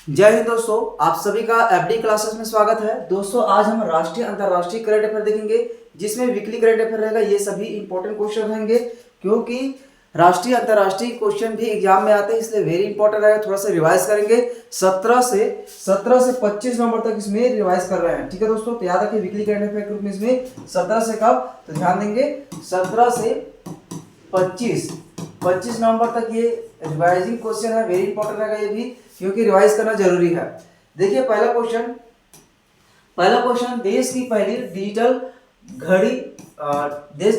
जय हिंद दोस्तों, आप सभी का एफडी क्लासेस में स्वागत है। दोस्तों आज हम राष्ट्रीय अंतर्राष्ट्रीय करंट अफेयर देखेंगे, जिसमें वीकली करंट अफेयर रहेगा। ये सभी इंपॉर्टेंट क्वेश्चन रहेंगे, क्योंकि राष्ट्रीय अंतर्राष्ट्रीय क्वेश्चन भी एग्जाम में आते हैं, इसलिए वेरी इंपॉर्टेंट रहेगा। थोड़ा सा रिवाइज करेंगे। 17 से 25 नवंबर तक इसमें रिवाइज कर रहे हैं, ठीक है दोस्तों। तो याद रखिए वीकली करंट अफेयर ग्रुप में इसमें 17 से कब, तो ध्यान देंगे 17 से 25 नवंबर तक ये रिवाइजिंग क्वेश्चन है। वेरी इंपॉर्टेंट रहेगा ये भी, क्योंकि रिवाइज करना जरूरी है। देखिए पहला क्वेश्चन, देश की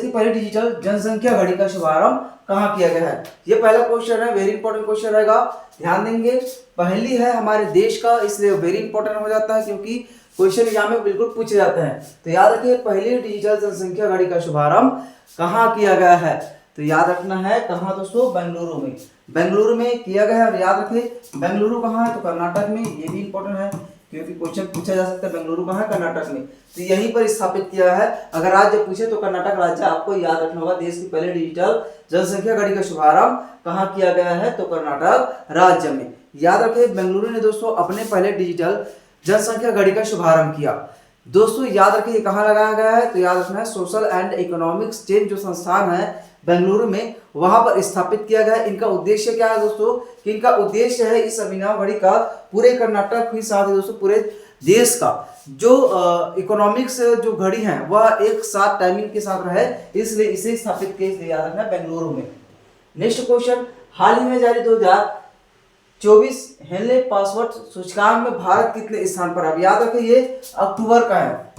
पहली डिजिटल जनसंख्या घड़ी का शुभारंभ कहाँ किया गया है। ये पहला क्वेश्चन है, वेरी इंपॉर्टेंट क्वेश्चन रहेगा, ध्यान देंगे। पहली है हमारे देश का, इसलिए वेरी इंपॉर्टेंट हो जाता है, क्योंकि क्वेश्चन एग्जाम में बिल्कुल पूछे जाते हैं। तो याद रखिए पहली डिजिटल जनसंख्या घड़ी का शुभारंभ कहाँ किया गया है। तो याद रखना है कहाँ दोस्तों, बेंगलुरु में किया गया है। और याद रखिए बेंगलुरु कहाँ है, तो कर्नाटक में। ये भी इंपॉर्टेंट है, क्योंकि क्वेश्चन पूछा जा सकता है बेंगलुरु कहाँ है, कर्नाटक में। तो यहीं पर स्थापित किया है। अगर राज्य पूछे तो कर्नाटक राज्य आपको याद रखना होगा। देश की पहले डिजिटल जनसंख्या घड़ी का शुभारंभ कहाँ किया गया है, तो कर्नाटक राज्य में। याद रखिए बेंगलुरु ने दोस्तों अपने पहले डिजिटल जनसंख्या घड़ी का शुभारंभ किया। दोस्तों याद रखिए कहाँ लगाया गया है, तो याद रखना है सोशल एंड इकोनॉमिक्स चेंज जो संस्थान है बेंगलुरु में, वहां पर स्थापित किया गया है। इनका उद्देश्य क्या है दोस्तों, कि इनका उद्देश्य है इस अभिनव घड़ी का पूरे कर्नाटक के साथ ही दोस्तों पूरे देश का जो इकोनॉमिक्स जो घड़ी है वह एक साथ टाइमिंग के साथ रहे, इसलिए इसे स्थापित किया। इसलिए याद रखना बेंगलुरु में। नेक्स्ट क्वेश्चन, हाल ही में जारी 2024 हेनले पासवर्ड सूचकांक में भारत कितने स्थान पर है। अब याद रखिए ये अक्टूबर का है,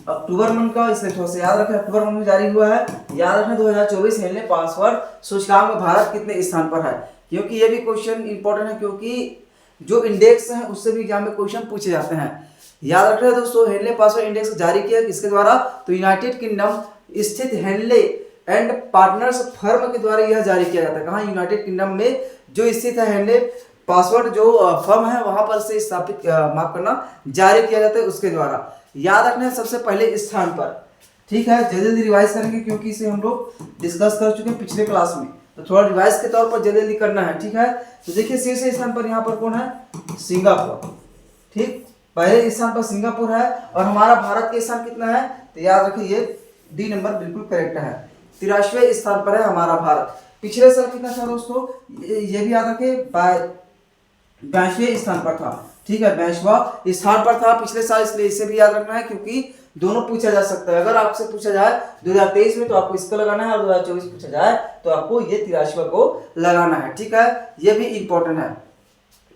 अक्टूबर मंथ का, इसलिए थोड़ा सा याद रखें अक्टूबर मंथ में जारी हुआ है। याद रखें 2024 हेनले पासवर्ड सूचकांक में भारत कितने स्थान पर है, क्योंकि ये भी क्वेश्चन इंपॉर्टेंट है, क्योंकि जो इंडेक्स है उससे भी एग्जाम में क्वेश्चन पूछे जाते हैं। याद रख रहे हैं दोस्तों, हेनले पासवर्ड इंडेक्स जारी किया किसके द्वारा, तो यूनाइटेड किंगडम स्थित हेनले एंड पार्टनर्स फर्म के द्वारा यह जारी किया जाता है। कहाँ, यूनाइटेड किंगडम में जो स्थित है हेनले पासवर्ड जो फर्म है वहां पर से स्थापित माफ करना जारी किया जाता है उसके द्वारा। याद रखना है सबसे पहले स्थान पर, ठीक है। जल्दी जल्दी रिवाइज करेंगे, क्योंकि इसे हम लोग डिस्कस कर चुके हैं पिछले क्लास में, तो थोड़ा रिवाइज के तौर पर जल्दी जल्दी करना है, ठीक है। तो देखिए शीर्ष स्थान पर यहाँ पर कौन है, सिंगापुर, ठीक। पहले स्थान पर सिंगापुर है। और हमारा भारत के स्थान कितना है, तो याद रखिए ये डी नंबर बिल्कुल करेक्ट है। 83वें स्थान पर है हमारा भारत। पिछले साल कितना था दोस्तों, ये भी याद रखिए 82वें स्थान पर था, ठीक है। 82वां स्थान पर था पिछले साल, इसलिए इसे भी याद रखना है, क्योंकि दोनों पूछा जा सकता है। अगर आपसे पूछा जाए 2023 में तो आपको इसको लगाना है, और 2024 पूछा जाए तो आपको ये 83वां को लगाना है, ठीक है। ये भी इंपॉर्टेंट है।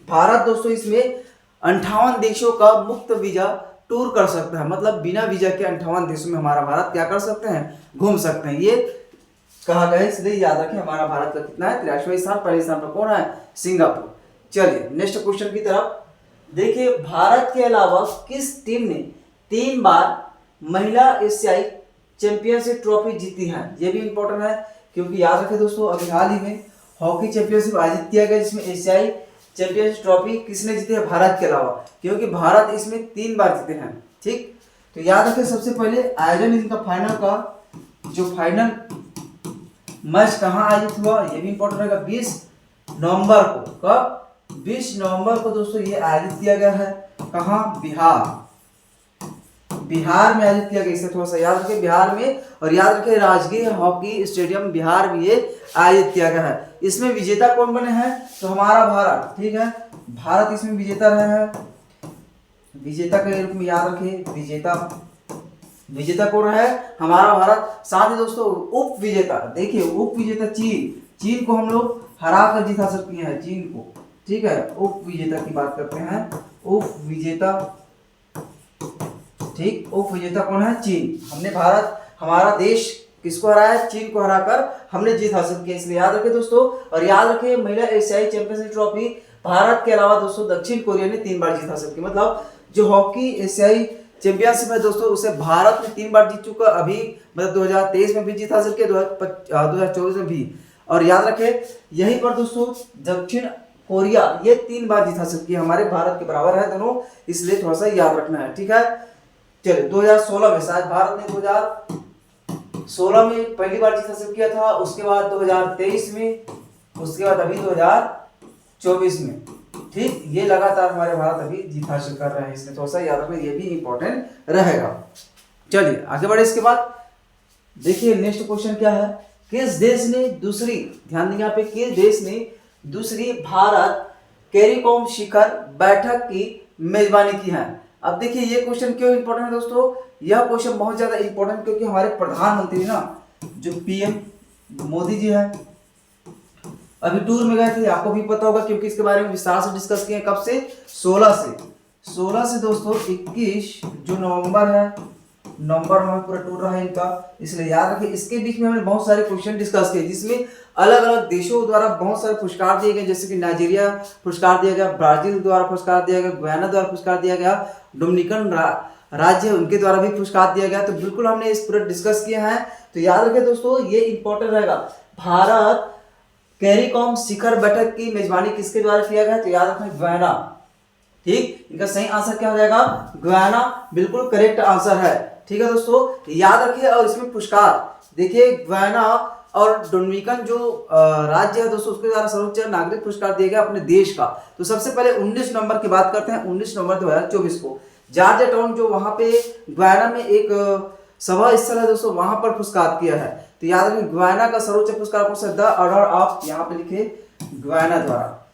भारत दोस्तों इसमें 58 देशों का मुक्त वीजा टूर कर सकता है, मतलब बिना वीजा के 58 देशों में हमारा भारत क्या कर सकते हैं, घूम सकते हैं, ये कहा गया है। इसलिए याद रखें हमारा भारत का कितना है, 83वां स्थान। पहले स्थान पर कौन है, सिंगापुर। चलिए नेक्स्ट क्वेश्चन की तरफ। देखिए भारत के अलावा किस टीम ने 3 बार महिला एशियाई चैंपियनशिप ट्रॉफी जीती है। ये भी इंपॉर्टेंट है, क्योंकि याद रखें दोस्तों अभी हाल ही में हॉकी चैंपियनशिप आयोजित किया गया, जिसमें एशियाई चैंपियनशिप ट्रॉफी किसने जीती है, भारत के अलावा, क्योंकि भारत इसमें 3 बार जीते हैं, ठीक। तो याद रखें सबसे पहले आयोजन इनका फाइनल का, जो फाइनल मैच कहाँ आयोजित हुआ, ये भी इंपॉर्टेंट रहेगा। 20 नवंबर को, कब, 20 नवंबर को दोस्तों ये आयोजित किया गया है। कहाँ, बिहार में आयोजित किया गया। इसे थोड़ा सा याद रखें, बिहार में। और याद रखें राजकीय हॉकी स्टेडियम बिहार में ये आयोजित किया गया है। इसमें विजेता कौन बने हैं, तो हमारा भारत, ठीक है। भारत इसमें विजेता रहे हैं। विजेता के रूप में याद रखें, विजेता कौन रहा है, हमारा भारत। साथ ही दोस्तों उप विजेता, देखिए उप विजेता चीन को हम लोग हरा कर जीत हासिल किए हैं, चीन को, ठीक है। उप विजेता की बात करते हैं, उप विजेता, ठीक। उप विजेता कौन है, चीन। हमने हमारा देश किसको हराया है, चीन को हराकर हमने जीत हासिल की, इसलिए याद रखें दोस्तों। और याद रखें महिला एशियाई चैंपियनशिप ट्रॉफी भारत के अलावा दोस्तों दक्षिण कोरिया ने 3 बार जीत हासिल की। मतलब जो हॉकी एशियाई चैंपियनशिप है दोस्तों उसे भारत ने 3 बार जीत चुका, अभी मतलब 2023 में भी जीत हासिल किया, 2024 में भी। और याद रखें यहीं पर दोस्तों दक्षिण कोरिया ये 3 बार जीत हासिल की, हमारे भारत के बराबर है दोनों, इसलिए थोड़ा सा याद रखना है, ठीक है। चलिए 2016 में शायद भारत ने 2016 में पहली बार जीत हासिल किया था, उसके बाद 2023 में, उसके बाद अभी 2024 में, ठीक, ये लगातार हमारे भारत अभी जीत हासिल कर रहे हैं, इसमें थोड़ा सा याद रखना, ये भी इंपॉर्टेंट रहेगा। चलिए आगे बढ़े। इसके बाद देखिए नेक्स्ट क्वेश्चन क्या है, किस देश ने दूसरी, ध्यान देंगे यहाँ पे, किस देश ने दूसरी भारत कैरिकॉम शिखर बैठक की मेजबानी की है। अब देखिए ये क्वेश्चन क्यों इंपॉर्टेंट है दोस्तों, यह क्वेश्चन बहुत ज्यादा इंपॉर्टेंट क्योंकि हमारे प्रधानमंत्री ना, जो पीएम मोदी जी है, अभी टूर में गए थे, आपको भी पता होगा क्योंकि इसके बारे में विस्तार से डिस्कस किए। कब से? 16 से दोस्तों 21 जो नवंबर है, नवंबर में पूरा टूर रहा है इनका, इसलिए याद रखिए। इसके बीच में हमने बहुत सारे क्वेश्चन डिस्कस किए जिसमें अलग अलग देशों द्वारा बहुत सारे पुरस्कार दिए गए, जैसे कि नाइजीरिया पुरस्कार दिया गया, ब्राजील द्वारा पुरस्कार दिया गया, गुयाना द्वारा पुरस्कार दिया गया, डोमिनिकन राज्य उनके द्वारा भी पुरस्कार दिया गया। तो बिल्कुल हमने इस पूरा डिस्कस किए हैं, तो याद रखिए दोस्तों ये इंपॉर्टेंट रहेगा। भारत कैरिकॉम शिखर बैठक की मेजबानी किसके द्वारा किया गया, तो याद रखना गुयाना। ठीक, इनका सही आंसर क्या हो जाएगा, गुयाना, बिल्कुल करेक्ट आंसर है। ठीक है दोस्तों, याद रखिए। और इसमें पुरस्कार देखिए, गुयाना और डोमिनिकन जो राज्य है दोस्तों, उसके द्वारा सर्वोच्च नागरिक पुरस्कार दिया गया अपने देश का। तो सबसे पहले 19 नवंबर की बात करते हैं। 19 नवंबर 2024 को जॉर्ज टाउन, जो वहां पे गुयाना में एक सभा स्थल है दोस्तों, वहां पर पुरस्कार किया है। तो याद रखिए गुयाना का सर्वोच्च पुरस्कार कौन सा, द ऑर्डर ऑफ, यहाँ पे लिखे गुयाना द्वारा,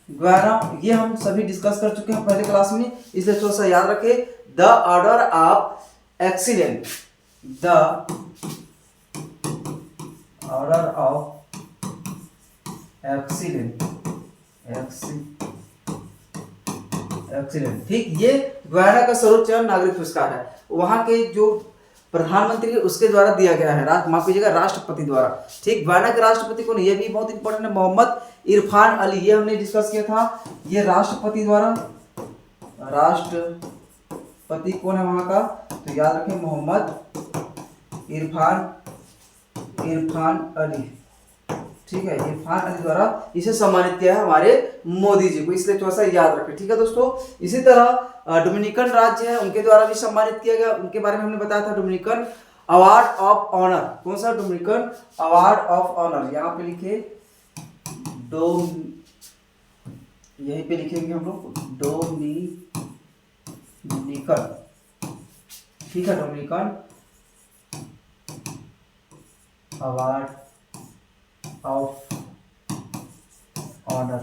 गुयाना, ये हम सभी डिस्कस कर चुके हैं पहले क्लास में, इसलिए थोड़ा सा याद रखें, the order of excellent, the order of excellent, excellent. ठीक, ये गुयाना का सर्वोच्च नागरिक पुरस्कार है, वहां के जो प्रधानमंत्री उसके द्वारा दिया गया है, माफ कीजिएगा राष्ट्रपति द्वारा। ठीक, गुयाना के राष्ट्रपति कौन, ये भी बहुत इंपॉर्टेंट है, मोहम्मद इरफान अली, ये हमने डिस्कस किया था। ये राष्ट्रपति द्वारा, राष्ट्रपति कौन है वहां का, तो याद रखें मोहम्मद इरफान अली। ठीक है, इरफान अली द्वारा इसे सम्मानित किया है हमारे मोदी जी को, इसलिए थोड़ा सा याद रखें। ठीक है दोस्तों, इसी तरह डोमिनिकन राज्य है, उनके द्वारा भी सम्मानित किया गया, उनके बारे में हमने बताया था, डोमिनिकन अवार्ड ऑफ ऑनर, कौन सा, डोमिनिकन अवार्ड ऑफ ऑनर, यहाँ पे लिखे यहीं पे लिखेंगे हम लोग डोमिनिकन। ठीक है, डोमिनिकन अवार्ड ऑफ ऑनर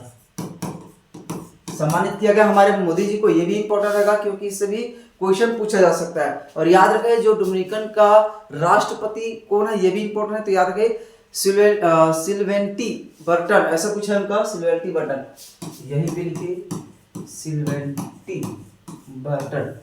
सम्मानित किया गया हमारे मोदी जी को, ये भी इंपॉर्टेंट रहेगा क्योंकि इससे भी क्वेश्चन पूछा जा सकता है। और याद रखें जो डोमिनिकन का राष्ट्रपति कौन है, ये भी इंपॉर्टेंट है, तो याद रखें सिल्वेंटी बर्टन, ऐसा कुछ है उनका, सिल्वेंटी बर्टन, यहीं पे लिखिए सिल्वेंटी बर्टन,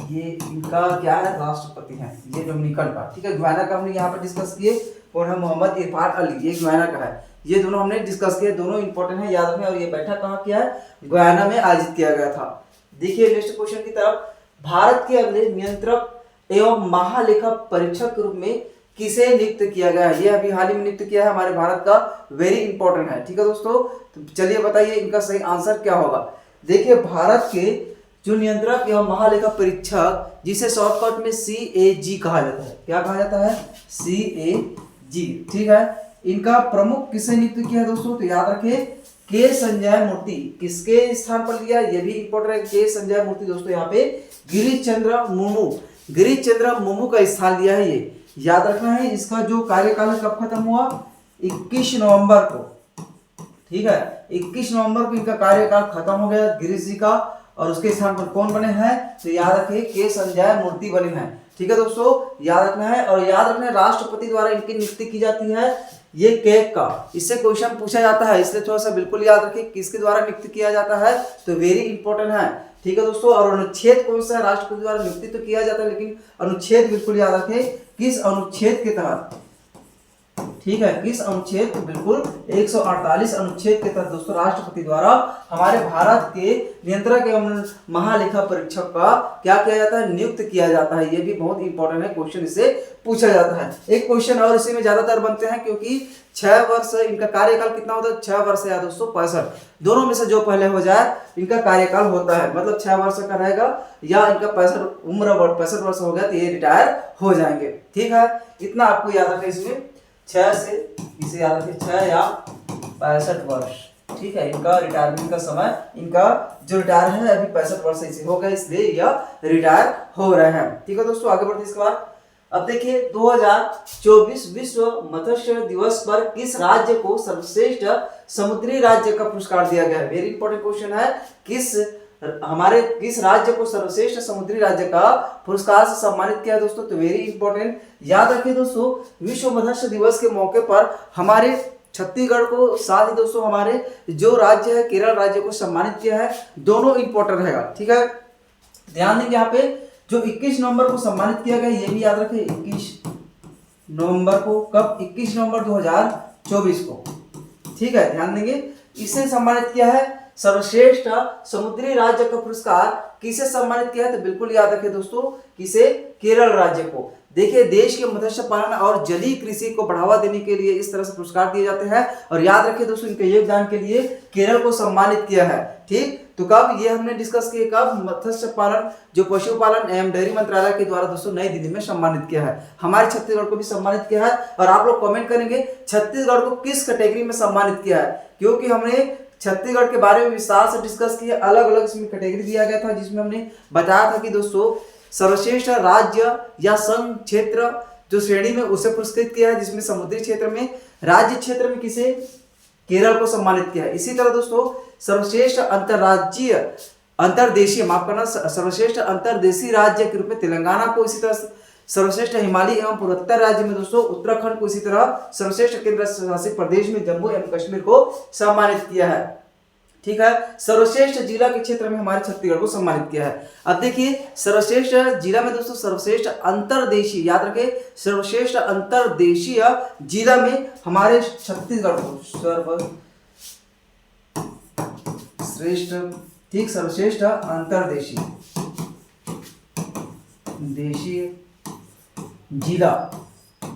ये इनका क्या है, राष्ट्रपति है, ये डोमिनिकन का। ठीक है, गुयाना का हमने यहाँ पर डिस्कस किए, और है मोहम्मद इरफान अली, ये गुयाना का है, ये दोनों हमने डिस्कस किए, दोनों इंपॉर्टेंट है, याद रखें। और ये बैठक कहाँ किया है, गुयाना में आयोजित किया गया था। देखिए नेक्स्ट क्वेश्चन की तरफ, भारत के अगले नियंत्रक एवं महालेखा परीक्षक के रूप में किसे नियुक्त किया गया है, ये अभी हाल ही में नियुक्त किया है हमारे भारत का, वेरी इंपॉर्टेंट है। ठीक है दोस्तों, तो चलिए बताइए इनका सही आंसर क्या होगा। देखिए भारत के जो नियंत्रक एवं महालेखा परीक्षक, जिसे शॉर्टकट में CAG कहा जाता है, क्या कहा जाता है, CAG। ठीक है, इनका प्रमुख किसे नियुक्त किया है दोस्तों, तो याद रखिए के संजय मूर्ति, किसके स्थान पर लिया, ये भी इंपॉर्टेंट है, के संजय मूर्ति दोस्तों यहाँ पे गिरीश चंद्र मुर्मू का स्थान लिया है, ये याद रखना है। इसका जो कार्यकाल है कब खत्म हुआ, 21 नवंबर को। ठीक है, 21 नवंबर को इनका कार्यकाल खत्म हो गया गिरीश जी का, और उसके स्थान पर कौन बने हैं, तो याद रखिए के संजय मूर्ति बने हैं। ठीक है दोस्तों, याद रखना है। और याद रखना है राष्ट्रपति द्वारा इनकी नियुक्ति की जाती है, ये कैग का, इससे क्वेश्चन पूछा जाता है, इसलिए थोड़ा सा बिल्कुल याद रखिए किसके द्वारा नियुक्त किया जाता है, तो वेरी इंपॉर्टेंट है। ठीक है दोस्तों, और अनुच्छेद कौन सा है, राष्ट्रपति द्वारा नियुक्ति तो किया जाता है, लेकिन अनुच्छेद बिल्कुल याद रखें, किस अनुच्छेद के तहत। ठीक है, किस अनुच्छेद, तो बिल्कुल 148 अनुच्छेद के तहत दोस्तों राष्ट्रपति द्वारा हमारे भारत के नियंत्रक एवं महालेखा परीक्षक का क्या किया जाता है, नियुक्त किया जाता है। ये भी बहुत इंपॉर्टेंट है, क्वेश्चन इससे पूछा जाता है। एक क्वेश्चन और इसी में ज्यादातर बनते हैं क्योंकि 6 वर्ष इनका कार्यकाल कितना होता है, 6 वर्ष या 265, दोनों में से जो पहले हो जाए इनका कार्यकाल होता है, मतलब 6 वर्ष का रहेगा, या इनका 65 वर्ष हो गया तो ये रिटायर हो जाएंगे। ठीक है, इतना आपको याद रखें, इसमें 6 से इसे याद रखें, 6 या 65 वर्ष। ठीक है, इनका रिटायरमेंट का समय, इनका जो रिटायर है अभी 65 वर्ष से हो गए, इसलिए यह रिटायर हो रहे हैं। ठीक है दोस्तों, आगे बढ़ते इसके बाद। अब देखिए 2024 विश्व मत्स्य दिवस पर किस राज्य को सर्वश्रेष्ठ समुद्री राज्य का पुरस्कार दिया गया है? वेरी इंपॉर्टेंट क्वेश्चन है, किस राज्य को सर्वश्रेष्ठ समुद्री राज्य का पुरस्कार से सम्मानित किया है दोस्तों? तो वेरी इंपॉर्टेंट, याद रखिए दोस्तों, विश्व मत्स्य दिवस के मौके पर हमारे छत्तीसगढ़ को, साथ ही दोस्तों हमारे जो राज्य है केरल राज्य को सम्मानित किया है। दोनों इंपॉर्टेंट रहेगा। ठीक है, ध्यान देंगे यहाँ पे जो 21 नवंबर को सम्मानित किया गया, ये भी याद रखें, 21 नवंबर को। कब? 21 नवंबर 2024 को। ठीक है, ध्यान देंगे, इसे सम्मानित किया है सर्वश्रेष्ठ समुद्री राज्य का पुरस्कार किसे सम्मानित किया है? तो बिल्कुल याद रखें दोस्तों, किसे? केरल राज्य को। देखिए, देश के मत्स्य पालन और जलीय कृषि को बढ़ावा देने के लिए इस तरह से पुरस्कार दिए जाते हैं। और याद रखें दोस्तों, इनके योगदान के लिए केरल को सम्मानित किया है। ठीक, तो कब? ये हमने डिस्कस किए, कब? मत्स्य पालन जो पशुपालन एवं डेयरी मंत्रालय के द्वारा दोस्तों नई दिल्ली में सम्मानित किया है। हमारे छत्तीसगढ़ को भी सम्मानित किया है। और आप लोग कमेंट करेंगे छत्तीसगढ़ को किस कैटेगरी में सम्मानित किया है, क्योंकि हमने छत्तीसगढ़ के बारे में विस्तार से डिस्कस किया। अलग अलग इसमें कैटेगरी दिया गया था, जिसमें हमने बताया था कि दोस्तों सर्वश्रेष्ठ राज्य या संघ क्षेत्र जो श्रेणी में उसे पुरस्कृत किया है, जिसमें समुद्री क्षेत्र में, राज्य क्षेत्र में किसे? केरल को सम्मानित किया है। इसी तरह दोस्तों सर्वश्रेष्ठ अंतरराज्यीय अंतरदेशीय माफ करना सर्वश्रेष्ठ अंतरदेशीय राज्य के रूप में तेलंगाना को, इसी तरह सर्वश्रेष्ठ हिमालय एवं पूर्वोत्तर राज्य में दोस्तों उत्तराखंड को, इसी तरह सर्वश्रेष्ठ केंद्र शासित प्रदेश में जम्मू एवं कश्मीर को सम्मानित किया है। ठीक है, सर्वश्रेष्ठ जिला के क्षेत्र में हमारे छत्तीसगढ़ को सम्मानित किया है। अब देखिए सर्वश्रेष्ठ जिला में दोस्तों सर्वश्रेष्ठ अंतरदेशीय, याद रखें, सर्वश्रेष्ठ अंतरदेशीय जिला में हमारे छत्तीसगढ़ को सर्वश्रेष्ठ, ठीक, सर्वश्रेष्ठ अंतरदेशीय जिला।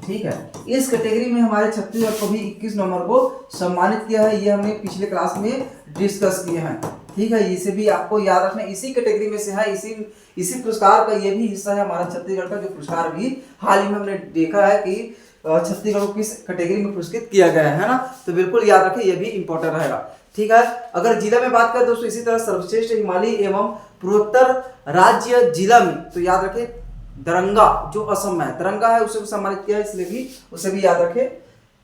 ठीक है, इस कैटेगरी में हमारे छत्तीसगढ़ को भी 21 नवंबर को सम्मानित किया है। ये हमने पिछले क्लास में डिस्कस किए हैं। ठीक है, इसे भी आपको याद रखना, इसी कैटेगरी में से है, इसी पुरस्कार का ये भी हिस्सा है हमारा छत्तीसगढ़ का, जो पुरस्कार भी हाल ही में हमने देखा है कि छत्तीसगढ़ को किस कैटेगरी में पुरस्कृत किया गया है ना। तो बिल्कुल याद रखें, ये भी इंपॉर्टेंट रहेगा। ठीक है, अगर जिला में बात करें दोस्तों, इसी तरह सर्वश्रेष्ठ हिमालय एवं पूर्वोत्तर राज्य जिला में, तो याद रखें दरंगा जो असम में है, दरंगा है, उसे भी सम्मानित किया है, इसलिए भी उसे भी याद रखें,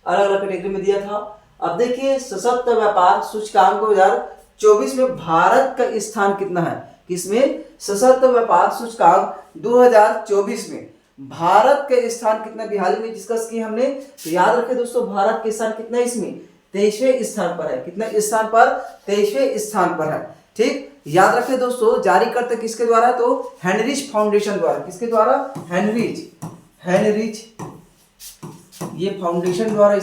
अलग अलग कैटेगरी में दिया था। अब देखिए सशक्त व्यापार सूचकांक 2024 में भारत का स्थान कितना है? किसमें? सशक्त व्यापार सूचकांक 2024 में भारत का स्थान कितना भी हाल ही में डिस्कस किए हमने। तो याद रखें दोस्तों, भारत के स्थान कितना है इसमें? 23वें स्थान पर है। कितना स्थान पर? 23वें स्थान पर है। ठीक, याद रखें दोस्तों, जारी करते किसके द्वारा? तो हेनरिच फाउंडेशन द्वारा। किसके द्वारा? हेनरिच ये फाउंडेशन द्वारा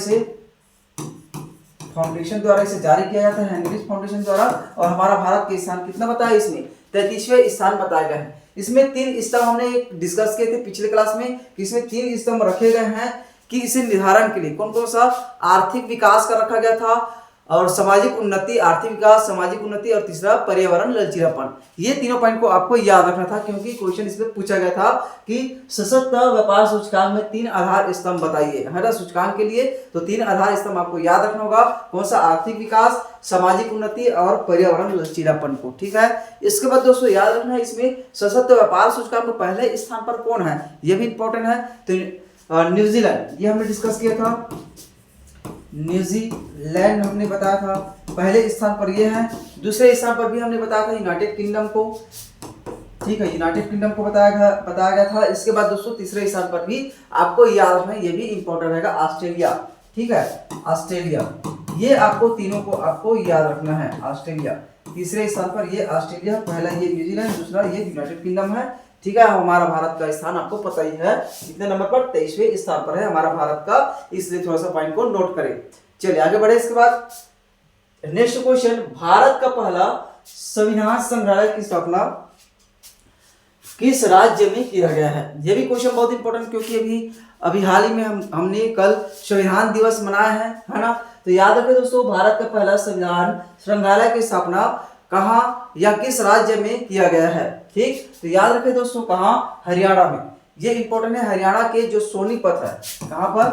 इसे जारी किया जाता है, हेनरिच फाउंडेशन द्वारा। और हमारा भारत के स्थान कितना बताया इसमें? 33वें स्थान बताया गया है। इसमें 3 स्तंभ हमने डिस्कस किए थे पिछले क्लास में, कि इसमें 3 स्तंभ रखे गए हैं कि इसे निर्धारण के लिए कौन कौन सा? आर्थिक विकास का रखा गया था, और सामाजिक उन्नति, आर्थिक विकास, सामाजिक उन्नति, और तीसरा पर्यावरण लचीलापन। ये तीनों पॉइंट को आपको याद रखना था, क्योंकि क्वेश्चन इसमें पूछा गया था कि सशक्त व्यापार सूचकांक में 3 आधार स्तंभ बताइए, है ना, सूचकांक के लिए। तो 3 आधार स्तंभ आपको याद रखना होगा, कौन सा? आर्थिक विकास, सामाजिक उन्नति और पर्यावरण लचीलापन को। ठीक है, इसके बाद दोस्तों याद रखना है, इसमें सशक्त व्यापार सूचकांक में पहले स्थान पर कौन है? ये भी इंपॉर्टेंट है। तो न्यूजीलैंड, ये हमने डिस्कस किया था, न्यूजीलैंड हमने बताया था पहले स्थान पर ये है। दूसरे स्थान पर भी हमने बताया था यूनाइटेड किंगडम को। ठीक है, यूनाइटेड किंगडम को बताया गया था। इसके बाद दोस्तों तीसरे स्थान पर भी आपको याद रखना है, ये भी इंपॉर्टेंट रहेगा, ऑस्ट्रेलिया। ठीक है, ऑस्ट्रेलिया, ये आपको तीनों को आपको याद रखना है। ऑस्ट्रेलिया तीसरे स्थान पर, ये ऑस्ट्रेलिया, पहला ये न्यूजीलैंड, दूसरा ये यूनाइटेड किंगडम है। ठीक है, हमारा भारत का स्थान आपको पता ही है कितने नंबर पर? 23वें स्थान पर है हमारा भारत का, इसलिए थोड़ा सा पॉइंट को नोट करें। चलिए आगे बढ़े। इसके बाद नेक्स्ट क्वेश्चन, भारत का पहला संविधान संग्रहालय की स्थापना किस राज्य में किया गया है? यह भी क्वेश्चन बहुत इंपॉर्टेंट, क्योंकि अभी हाल ही में हमने कल संविधान दिवस मनाया है ना। तो याद रखें दोस्तों, भारत का पहला संविधान संग्रहालय की स्थापना कहाँ या किस राज्य में किया गया है? ठीक, तो याद रखें दोस्तों, कहाँ? हरियाणा में। ये इंपॉर्टेंट है, हरियाणा के जो सोनीपत है, कहाँ पर?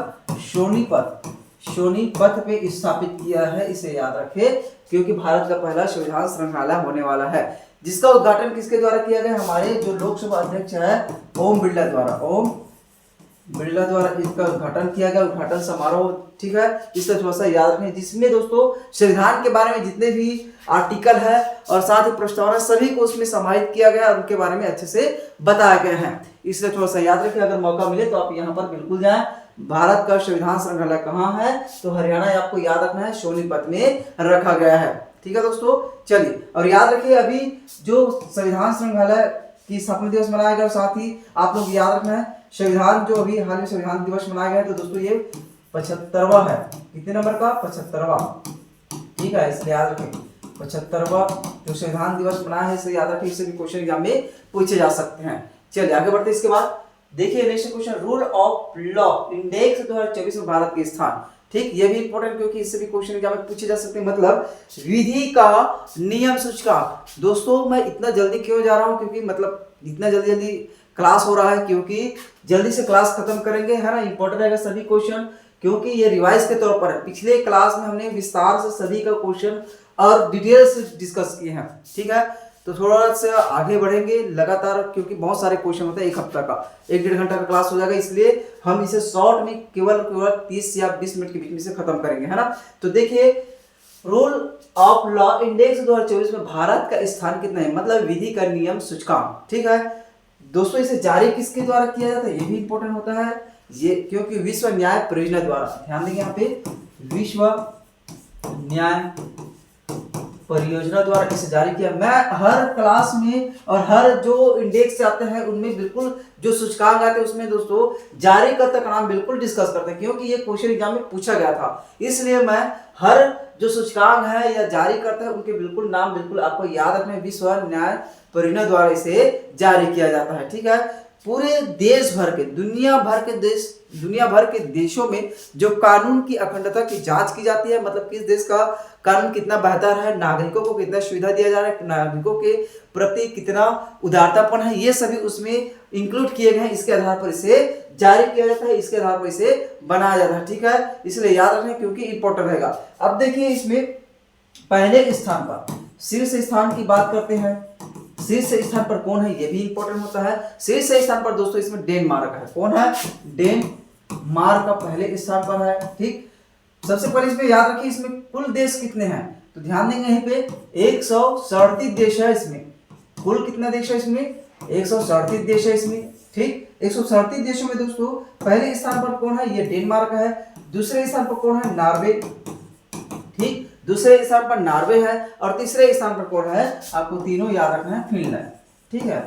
सोनीपत पे स्थापित किया है, इसे याद रखें, क्योंकि भारत का पहला संविधान संग्रहालय होने वाला है, जिसका उद्घाटन किसके द्वारा किया गया? हमारे जो लोकसभा अध्यक्ष है ओम बिरला द्वारा, ओम बिरला द्वारा इसका उद्घाटन किया गया, उद्घाटन समारोह। ठीक है, इसका थोड़ा सा याद रखें, जिसमें दोस्तों संविधान के बारे में जितने भी आर्टिकल है और साथ ही प्रस्तावना सभी को उसमें समाहित किया गया और उनके बारे में अच्छे से बताया गया है, इसलिए थोड़ा सा याद रखें। अगर मौका मिले तो आप यहाँ पर बिल्कुल जाएं। भारत का संविधान संग्रहालय कहाँ है? तो हरियाणा, आपको याद रखना है, सोनीपत में रखा गया है। ठीक है दोस्तों, चलिए, और याद रखिए अभी जो संविधान संग्रहालय की स्थापना दिवस मनाया गया, और साथ ही आप लोग याद रखना है संविधान जो अभी हाल में संविधान दिवस मनाया गया है, तो दोस्तों ये 75वां है। कितने नंबर का? 75वां। ठीक है, इसलिए याद रखें 75वां जो संविधान दिवस मनाया है, इसे याद रखें, इससे भी क्वेश्चन एग्जाम में पूछे जा सकते हैं। चलिए आगे बढ़ते हैं। इसके बाद देखिए next question, rule of law index 2024 में भारत के स्थान। ठीक, ये भी इंपॉर्टेंट, क्योंकि इससे भी क्वेश्चन एग्जाम में पूछे जा सकते हैं, मतलब विधि का नियम सूचकांक। दोस्तों मैं इतना जल्दी क्यों जा रहा हूं, क्योंकि मतलब इतना जल्दी क्लास हो रहा है, क्योंकि जल्दी से क्लास खत्म करेंगे, है ना, इंपॉर्टेंट रहेगा सभी क्वेश्चन, क्योंकि ये रिवाइज के तौर पर है। पिछले क्लास में हमने विस्तार से सभी का क्वेश्चन और डिटेल से डिस्कस किए हैं। ठीक है, तो थोड़ा सा आगे बढ़ेंगे लगातार, क्योंकि बहुत सारे क्वेश्चन होते हैं, एक हफ्ता का 1-1.5 घंटा का क्लास हो जाएगा, इसलिए हम इसे शॉर्ट में केवल 30 या 20 मिनट के बीच में से खत्म करेंगे, है ना। तो देखिए रूल ऑफ लॉ इंडेक्स 2024 में भारत का स्थान कितना है, मतलब विधि का नियम सूचकांक। ठीक है दोस्तों, इसे जारी किसके द्वारा किया जाता है, ये भी इंपॉर्टेंट होता है, ये क्योंकि विश्व न्याय परियोजना द्वारा, ध्यान देंगे यहाँ पे, विश्व न्याय परियोजना द्वारा इसे जारी किया। मैं हर क्लास में और हर जो इंडेक्स आते हैं उनमें बिल्कुल जो सूचकांक आते हैं उसमें दोस्तों जारीकर्ता का नाम बिल्कुल डिस्कस करते हैं, क्योंकि ये क्वेश्चन एग्जाम में पूछा गया था, इसलिए मैं हर जो सूचकांक है या जारी करता है उनके बिल्कुल नाम बिल्कुल आपको याद रखना है। विश्व न्याय परियोजना द्वारा इसे जारी किया जाता है। ठीक है, पूरे देश भर के दुनिया भर के देशों में जो कानून की अखंडता की जांच की जाती है, मतलब किस देश का कानून कितना बेहतर है, नागरिकों को कितना सुविधा दिया जा रहा है, नागरिकों के प्रति कितना उदारतापन है, ये सभी उसमें इंक्लूड किए गए हैं। इसके आधार पर इसे जारी किया जाता है, इसके आधार पर इसे बनाया जाता है। ठीक है, इसलिए याद रखें क्योंकि इंपॉर्टेंट रहेगा। अब देखिए इसमें पहले स्थान पर शीर्ष स्थान की बात करते हैं, शीर्ष स्थान पर कौन है, ये भी इंपॉर्टेंट होता है। शीर्ष स्थान पर दोस्तों इसमें डेनमार्क है। कौन है? डेनमार्क का पहले स्थान पर है। ठीक, सबसे पहले इसमें याद रखिए इसमें कुल देश कितने हैं, तो ध्यान देंगे यहीं पे 137 देश है इसमें। कुल कितना देश है इसमें? 137 देश है इसमें। ठीक, 137 देशों में दोस्तों पहले स्थान पर कौन है? ये डेनमार्क है। दूसरे स्थान पर कौन है? नॉर्वे। ठीक, दूसरे स्थान पर नॉर्वे है और तीसरे स्थान पर कौन है? आपको तीनों याद रखना है, फिनलैंड। ठीक है,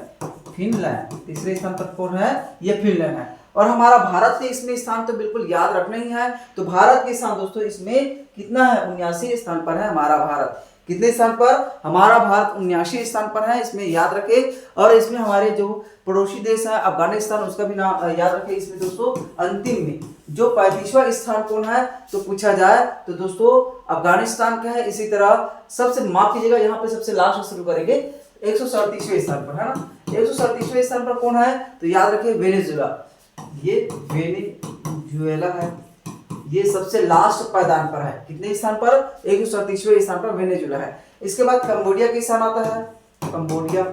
फिनलैंड तीसरे स्थान पर कौन है? ये फिनलैंड है। और हमारा भारत के इसमें स्थान तो बिल्कुल याद रखना ही है। तो भारत के स्थान दोस्तों इसमें कितना है? 79 स्थान पर है हमारा भारत। कितने स्थान पर? हमारा भारत 79 स्थान पर है, इसमें याद रखे। और इसमें हमारे जो पड़ोसी देश है अफगानिस्तान, उसका भी नाम याद रखे। इसमें दोस्तों अंतिम में जो 35वां स्थान कौन है तो पूछा जाए तो दोस्तों अफगानिस्तान का है। इसी तरह सबसे माफ कीजिएगा, यहाँ पे सबसे लास्ट शुरू करेंगे 137वें स्थान पर, है ना। 137वें स्थान पर कौन है तो याद रखिए वेनेजुएला। ये वेनेजुएला है, ये सबसे लास्ट पायदान पर है। कितने स्थान पर? 137वें स्थान पर वेनेजुएला है। इसके बाद कंबोडिया के स्थान आता है, कंबोडिया।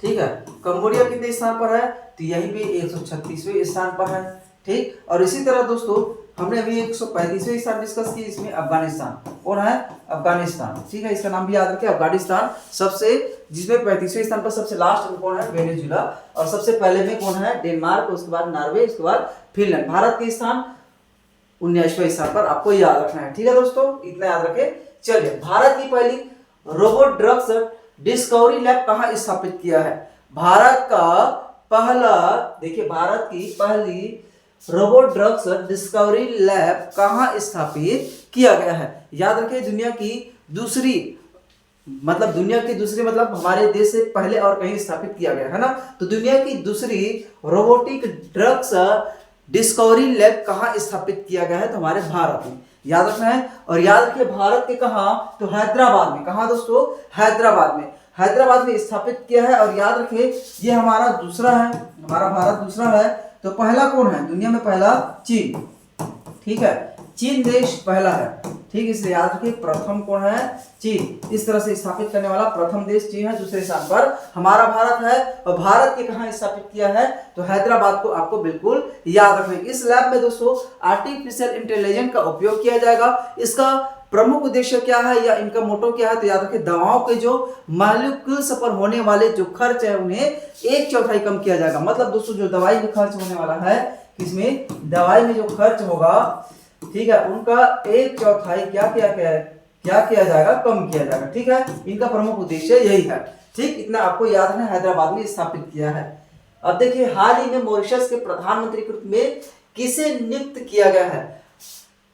ठीक है, कंबोडिया कितने स्थान पर है तो यही भी 136वें स्थान पर है। ठीक, और इसी तरह दोस्तों हमने अभी 135वें स्थान डिस्कस की, इसमें अफगानिस्तान। कौन है? अफगानिस्तान। ठीक है, इसका नाम भी याद रखिए अफगानिस्तान। सबसे जिसमें 35वें स्थान पर सबसे लास्ट में कौन है? वेनेजुएला। और सबसे पहले में कौन है? डेनमार्क, उसके बाद नॉर्वे, उसके बाद फिनलैंड। भारत के स्थान 19वें स्थान पर आपको याद रखना है। ठीक है दोस्तों, इतना याद रखें। चलिए, भारत की पहली रोबोट ड्रग्स डिस्कवरी लैब कहाँ स्थापित किया है? भारत का पहला, देखिए भारत की पहली रोबोट ड्रग्स डिस्कवरी लैब कहाँ स्थापित किया गया है? याद रखिए दुनिया की दूसरी मतलब हमारे देश से पहले और कहीं स्थापित किया गया है ना। तो दुनिया की दूसरी रोबोटिक ड्रग्स डिस्कवरी लैब कहाँ स्थापित किया गया है? तो हमारे भारत में, याद रखना है। और याद रखिए भारत के कहाँ? तो हैदराबाद में। कहाँ दोस्तों? हैदराबाद में। हैदराबाद में स्थापित किया है। और याद रखिए ये हमारा दूसरा है, हमारा भारत दूसरा है। तो पहला कौन है दुनिया में? पहला चीन। ठीक है, चीन देश पहला है, ठीक, इसलिए याद रखिए प्रथम कौन है, चीन। इस तरह से स्थापित करने वाला प्रथम देश चीन है। दूसरे स्थान पर हमारा भारत है, और भारत के कहाँ स्थापित किया है, तो हैदराबाद को आपको बिल्कुल याद रखना है। इस लैब में दोस्तों आर्टिफिशियल इंटेलिजेंस का उपयोग किया जाएगा। इसका प्रमुख उद्देश्य क्या है या इनका मोटो क्या है, तो याद रखिए दवाओं के जो मॉलिक्यूल्स पर होने वाले जो खर्च है उन्हें 1/4 कम किया जाएगा। मतलब दोस्तों जो दवाई में खर्च होने वाला है, इसमें दवाई में जो खर्च होगा, ठीक है, उनका 1/4 क्या किया जाएगा, कम किया जाएगा। ठीक है, इनका प्रमुख उद्देश्य यही है। ठीक, इतना आपको याद रखना, हैदराबाद में स्थापित किया है। अब देखिए हाल ही में मॉरिशस के प्रधानमंत्री के रूप में किसे नियुक्त किया गया है,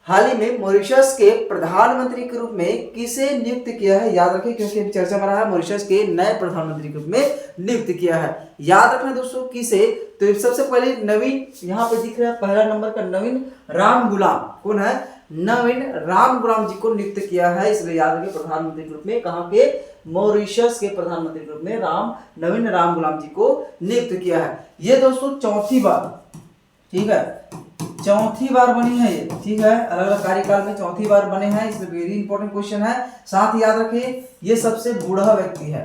हाल ही में मॉरिशस के प्रधानमंत्री के रूप में किसे नियुक्त किया है, याद रखिए क्योंकि अभी चर्चा में रहा है, मॉरिशस के नए प्रधानमंत्री के रूप में नियुक्त किया है। याद रखना दोस्तों किसे, तो सबसे पहले नवीन, यहाँ पे दिख रहा है पहला नंबर का नवीन राम गुलाम, कौन है, नवीन राम गुलाम जी को नियुक्त किया है। इसलिए याद रखिए प्रधानमंत्री के रूप में कहाँ के, मॉरिशस के प्रधानमंत्री के रूप में नवीन राम गुलाम जी को नियुक्त किया है। ये दोस्तों चौथी बार, ठीक है, चौथी बार बनी है ये, ठीक है, अलग अलग कार्यकाल में चौथी बार बने हैं। इसमें वेरी इंपॉर्टेंट क्वेश्चन है। साथ ही याद रखिए ये सबसे बूढ़ा व्यक्ति है,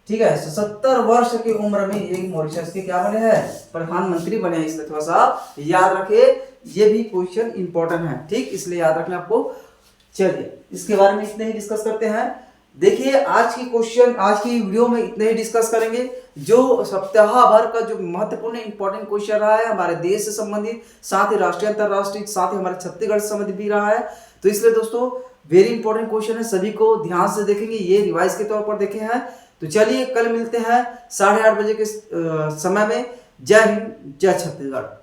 ठीक है, 70 वर्ष की उम्र में एक मॉरिशस के क्या बने हैं, प्रधानमंत्री बने हैं। इसलिए थोड़ा सा याद रखिए, ये भी क्वेश्चन इंपॉर्टेंट है, ठीक, इसलिए याद रखना आपको। चलिए इसके बारे में इतने ही डिस्कस करते हैं। देखिए आज की वीडियो में इतने ही डिस्कस करेंगे। जो सप्ताह भर का जो महत्वपूर्ण इंपॉर्टेंट क्वेश्चन रहा है हमारे देश से संबंधित, साथ ही राष्ट्रीय अंतरराष्ट्रीय, साथ ही हमारे छत्तीसगढ़ से संबंधित भी रहा है। तो इसलिए दोस्तों वेरी इंपॉर्टेंट क्वेश्चन है, सभी को ध्यान से देखेंगे, ये रिवाइज के तौर पर देखे हैं। तो चलिए कल मिलते हैं 8:30 बजे के समय में। जय हिंद, जय छत्तीसगढ़।